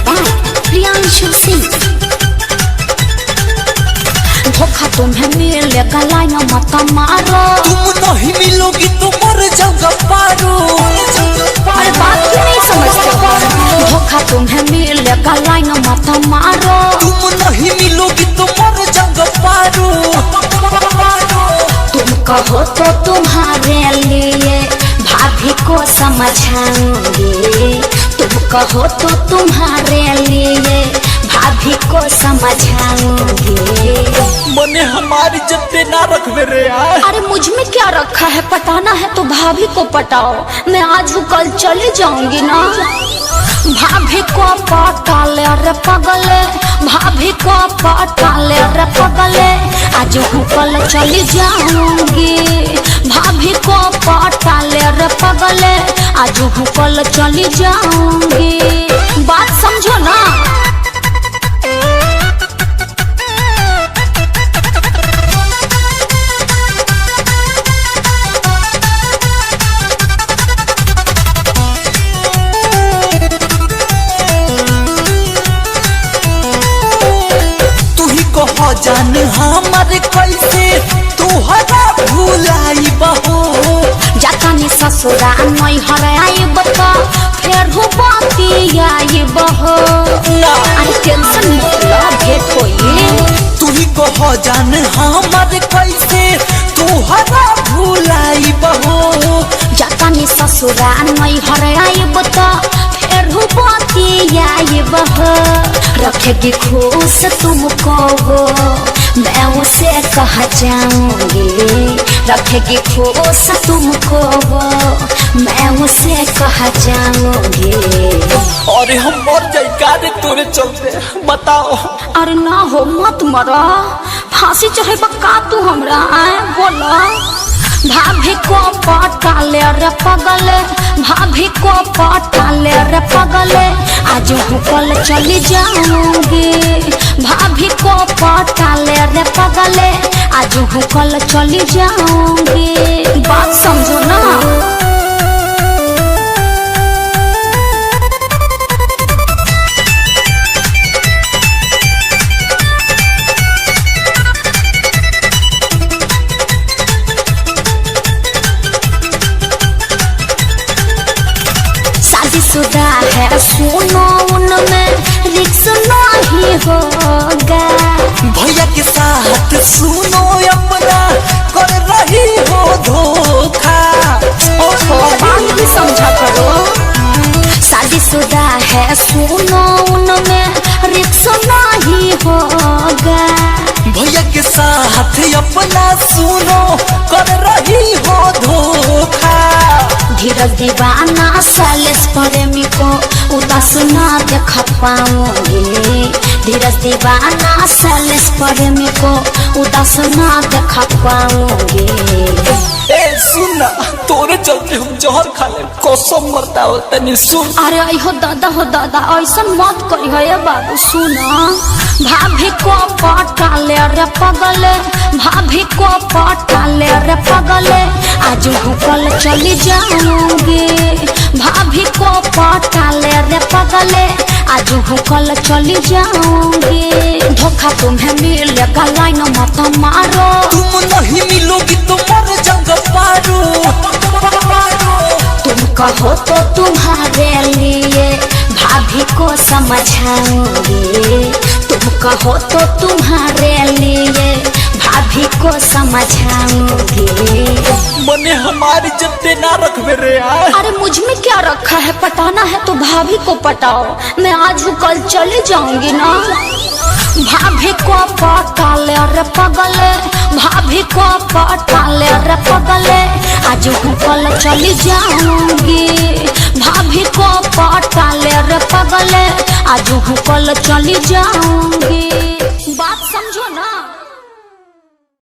by Priyanshu Singh. धोखा तुम्हें मिलेगा लाइन मत मारो, तुम नहीं मिलोगी तो मर जाऊंगा पारो। अरे बात क्यों नहीं समझते हो? धोखा तुम्हें मिलेगा लाइन मत मारो, तुम नहीं मिलोगी तो मर जाऊंगा पारो। तुम कहो तो तुम्हारे लिए भाभी को समझाऊंगी, तुम कहो तो तुम्हारे लिए भाभी को समझाऊंगी। मने हमारी जत्ते ना रख मेरे यार। अरे मुझ में क्या रखा है, पटाना है तो भाभी को पटाओ, मैं आज हूँ कल चली जाऊंगी ना। भाभी को पटा ले रे पगले, भाभी को पटा ले रे पगले, आज हूँ कल चली जाऊंगी। भाभी को पटा ले रे पगले, आज हूँ कल चली जाऊंगी। बात समझो ना। जान हमारे कैसे तुहरा भुलाई बहो, जातानी ससुरा नहीं हराई बता फिर हो बाती आई बहो। अरे टेंशन मत भेंट होई। तू ही कहो जान हमारे कैसे तुहरा भुलाई बहो, जातानी ससुरा नहीं हराई बता फिर हो बाती आई बहो। रखेगी खुश तुमको वो, मैं उसे कहा जाऊंगी। रखेगी खुश तुमको वो, मैं उसे कहा जाऊंगी। अरे हम मर जाए कारे तोरे चलते, बताओ। अरे ना हो मत मरा, फांसी चढ़े का तू हमरा आए बोला। भाभी को पटा ले रे पगले, भाभी को पटा ले रे पगले, आज हूँ कल चली जाऊंगी। भाभी को पटा ले रे पगले, आज हूँ कल चली जाऊंगी। बात समझो ना। शादीशुदा है सुनो, उनमें रिक्स नहीं होगा। भैया के साथ सुनो अपना कर रही हो धोखा। बात भी समझा करो। शादीशुदा है सुनो, उनमें रिक्स नहीं होगा। भैया के साथ अपना सुनो कर रही हो धोखा। धीरज दीवाना सालेस प्रेमी को उदास ना देख पाऊंगी। धीरज दीवाना सालेस प्रेमी को उदास ना देख पाऊंगी। ए सुन, तोरे चलते हम जहर खा ले, कसम मरता हो तनी सुन। अरे हो दादा ऐसा मत करी है बाबू, सुना। भाभी को पटा ले रे पगले, भाभी को पटा ले रे पगले, आज हूँ कल चली जाऊंगी। भाभी को पटा ले रे पगले, आज हूँ कल चली जाऊंगी। धोखा तुम्हें मिलेगा लाइन मत मारो, तुम नहीं मिलोगी तो मर जाऊंगा पारो। तुम कहो तो तुम्हारे लिए भाभी को समझाऊंगी। तुम कहो तो तुम्हारे लिए भाभी को समझाऊंगी। मने हमारी जत्ते ना रख मेरे यार। अरे मुझ में क्या रखा है, पटाना है तो भाभी को पटाओ, मैं आज हूँ कल चली जाऊंगी ना। भाभी को पटा ले रे पगले, भाभी को पटा ले रे पगले, आज हूँ कल चली जाऊंगी। भाभी को पटा ले रे पगले, आज हूँ कल चली जाऊंगी। बात